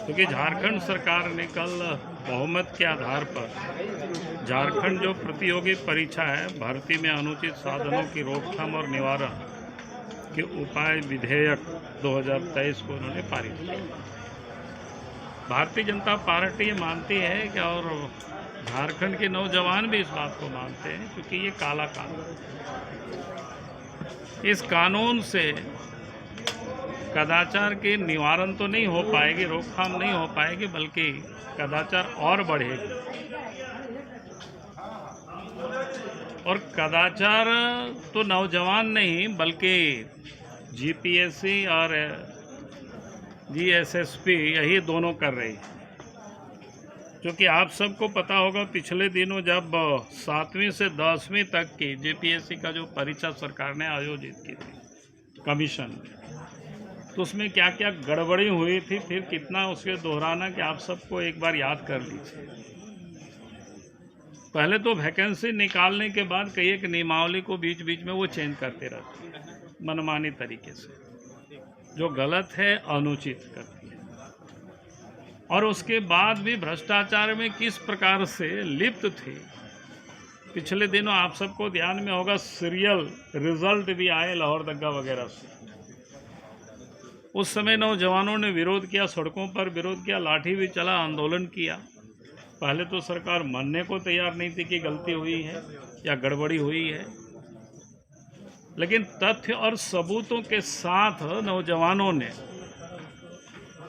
क्योंकि झारखंड सरकार ने कल बहुमत के आधार पर झारखंड जो प्रतियोगी परीक्षा है भर्ती में अनुचित साधनों की रोकथाम और निवारण के उपाय विधेयक 2023 को उन्होंने पारित किया। भारतीय जनता पार्टी मानती है कि और झारखंड के नौजवान भी इस बात को मानते हैं क्योंकि ये काला कानून, इस कानून से कदाचार के निवारण तो नहीं हो पाएगी, रोकथाम नहीं हो पाएगी, बल्कि कदाचार और बढ़ेगी। और कदाचार तो नौजवान नहीं बल्कि जीपीएससी और जीएसएसपी यही दोनों कर रही है। क्योंकि आप सबको पता होगा पिछले दिनों जब 7वीं से 10वीं तक की जीपीएससी का जो परीक्षा सरकार ने आयोजित की थी कमीशन में, तो उसमें क्या क्या गड़बड़ी हुई थी, फिर कितना उसके दोहराना कि आप सबको एक बार याद कर लीजिए। पहले तो वैकेंसी निकालने के बाद कई एक नियमावली को बीच बीच में वो चेंज करते रहते हैं मनमानी तरीके से, जो गलत है अनुचित करती है। और उसके बाद भी भ्रष्टाचार में किस प्रकार से लिप्त थे। पिछले दिनों आप सबको ध्यान में होगा सीरियल रिजल्ट भी आए लाहौर दंगा वगैरह से। उस समय नौजवानों ने विरोध किया, सड़कों पर विरोध किया, लाठी भी चला, आंदोलन किया। पहले तो सरकार मानने को तैयार नहीं थी कि गलती हुई है या गड़बड़ी हुई है, लेकिन तथ्य और सबूतों के साथ नौजवानों ने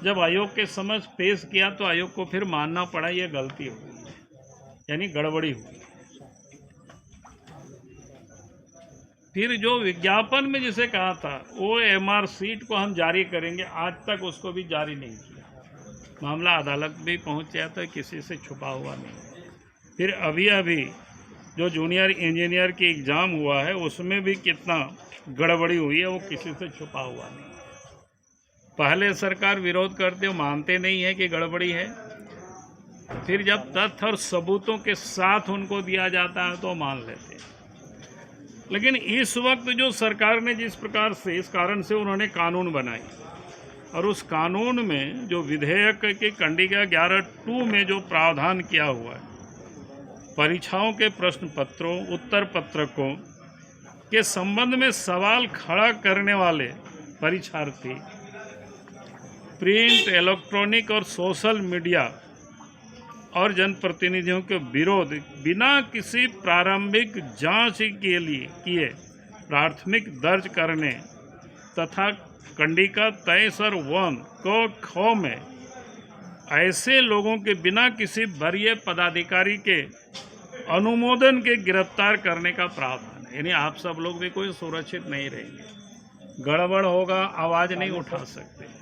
जब आयोग के समक्ष पेश किया तो आयोग को फिर मानना पड़ा ये गलती हुई है, यानी गड़बड़ी हुई। फिर जो विज्ञापन में जिसे कहा था वो एमआर सीट को हम जारी करेंगे, आज तक उसको भी जारी नहीं किया। मामला अदालत भी पहुंच गया था, किसी से छुपा हुआ नहीं। फिर अभी अभी जो जूनियर इंजीनियर की एग्ज़ाम हुआ है उसमें भी कितना गड़बड़ी हुई है, वो किसी से छुपा हुआ नहीं। पहले सरकार विरोध करते हो, मानते नहीं है कि गड़बड़ी है, फिर जब तथ्य और सबूतों के साथ उनको दिया जाता है तो मान लेते हैं। लेकिन इस वक्त जो सरकार ने जिस प्रकार से, इस कारण से उन्होंने कानून बनाई और उस कानून में जो विधेयक के कंडिका 11(2) में जो प्रावधान किया हुआ है, परीक्षाओं के प्रश्न पत्रों, उत्तर पत्रकों के संबंध में सवाल खड़ा करने वाले परीक्षार्थी प्रिंट, इलेक्ट्रॉनिक और सोशल मीडिया और जनप्रतिनिधियों के विरोध बिना किसी प्रारंभिक जांच के लिए किए प्राथमिक दर्ज करने तथा कंडिका 23 और 1 को ख में ऐसे लोगों के बिना किसी वरीय पदाधिकारी के अनुमोदन के गिरफ्तार करने का प्रावधान है। यानी आप सब लोग भी कोई सुरक्षित नहीं रहेंगे, गड़बड़ होगा, आवाज नहीं उठा सकते।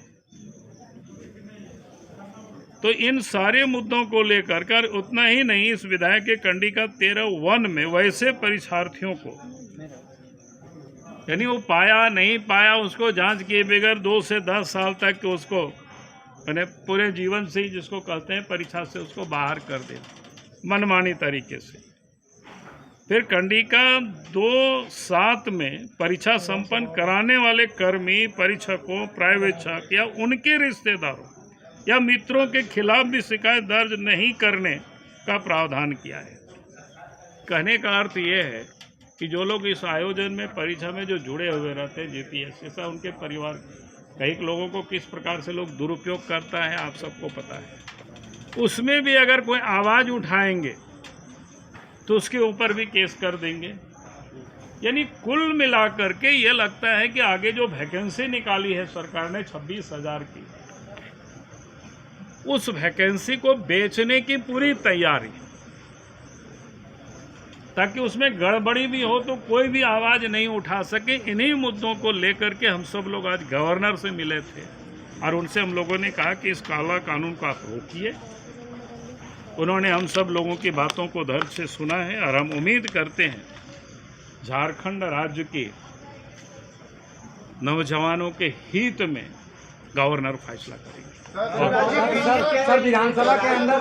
तो इन सारे मुद्दों को लेकर कर उतना ही नहीं, इस विधेयक के कंडिका 13(1) में वैसे परीक्षार्थियों को, यानी वो पाया नहीं पाया उसको जांच किए बगैर 2 से 10 साल तक के उसको यानी पूरे जीवन से ही जिसको कहते हैं परीक्षा से उसको बाहर कर दे मनमानी तरीके से। फिर कंडिका 2(7) में परीक्षा संपन्न कराने वाले कर्मी, परीक्षकों, पर्यवेक्षक या उनके रिश्तेदारों या मित्रों के खिलाफ भी शिकायत दर्ज नहीं करने का प्रावधान किया है। कहने का अर्थ ये है कि जो लोग इस आयोजन में, परीक्षा में जो जुड़े हुए रहते हैं जीपीएससी से, उनके परिवार कई लोगों को किस प्रकार से लोग दुरुपयोग करता है आप सबको पता है। उसमें भी अगर कोई आवाज़ उठाएंगे तो उसके ऊपर भी केस कर देंगे। यानी कुल मिलाकर के ये लगता है कि आगे जो वैकेंसी निकाली है सरकार ने 26,000 की, उस वैकेंसी को बेचने की पूरी तैयारी, ताकि उसमें गड़बड़ी भी हो तो कोई भी आवाज़ नहीं उठा सके। इन्हीं मुद्दों को लेकर के हम सब लोग आज गवर्नर से मिले थे और उनसे हम लोगों ने कहा कि इस काला कानून को आप रोकिए। उन्होंने हम सब लोगों की बातों को धैर्य से सुना है और हम उम्मीद करते हैं झारखंड राज्य के नौजवानों के हित में गवर्नर फैसला करेंगे। सर विधानसभा के अंदर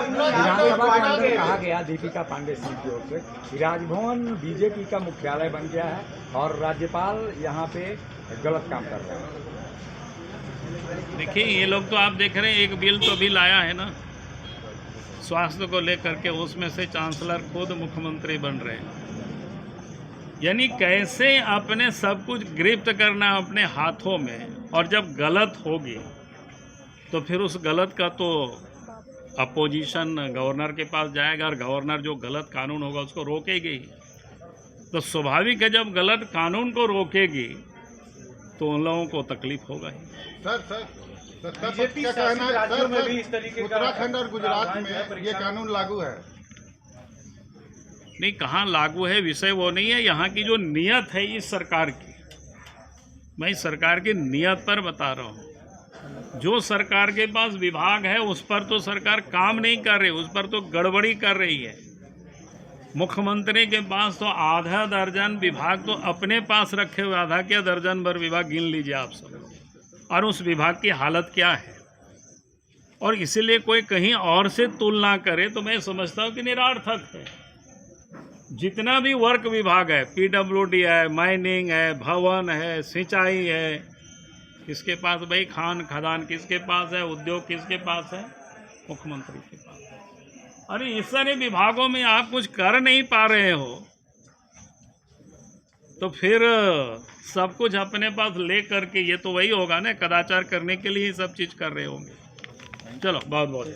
कहा गया दीपिका पांडे सिंह की ओर से राजभवन बीजेपी का मुख्यालय बन गया है और राज्यपाल यहाँ पे गलत काम कर रहे हैं। देखिए ये लोग तो आप देख रहे हैं, एक बिल तो भी लाया है ना स्वास्थ्य को लेकर के, उसमें से चांसलर खुद मुख्यमंत्री बन रहे हैं। यानी कैसे अपने सब कुछ गिरफ्त करना अपने हाथों में, और जब गलत होगी तो फिर उस गलत का तो अपोजिशन गवर्नर के पास जाएगा, और गवर्नर जो गलत कानून होगा उसको रोकेगी। तो स्वाभाविक है जब गलत कानून को रोकेगी तो उन लोगों को तकलीफ होगा ही। सर क्या कहना है सर, में भी इस तरीके का उत्तराखंड और गुजरात में ये कानून लागू है? नहीं, कहाँ लागू है विषय वो नहीं है, यहाँ की जो नियत है इस सरकार की, मैं इस सरकार की नियत पर बता रहा हूँ। जो सरकार के पास विभाग है उस पर तो सरकार काम नहीं कर रही, उस पर तो गड़बड़ी कर रही है। मुख्यमंत्री के पास तो आधा दर्जन विभाग तो अपने पास रखे हुए, आधा क्या दर्जन भर विभाग गिन लीजिए आप सब, और उस विभाग की हालत क्या है। और इसीलिए कोई कहीं और से तुलना करे तो मैं समझता हूँ कि निरार्थक है। जितना भी वर्क विभाग है, पीडब्ल्यूडी है, माइनिंग है, भवन है, सिंचाई है, किसके पास भाई खान खदान किसके पास है, उद्योग किसके पास है, मुख्यमंत्री के पास है। अरे इस सारे विभागों में आप कुछ कर नहीं पा रहे हो तो फिर सब कुछ अपने पास ले करके, ये तो वही होगा ना, कदाचार करने के लिए ही सब चीज़ कर रहे होंगे। चलो बहुत बहुत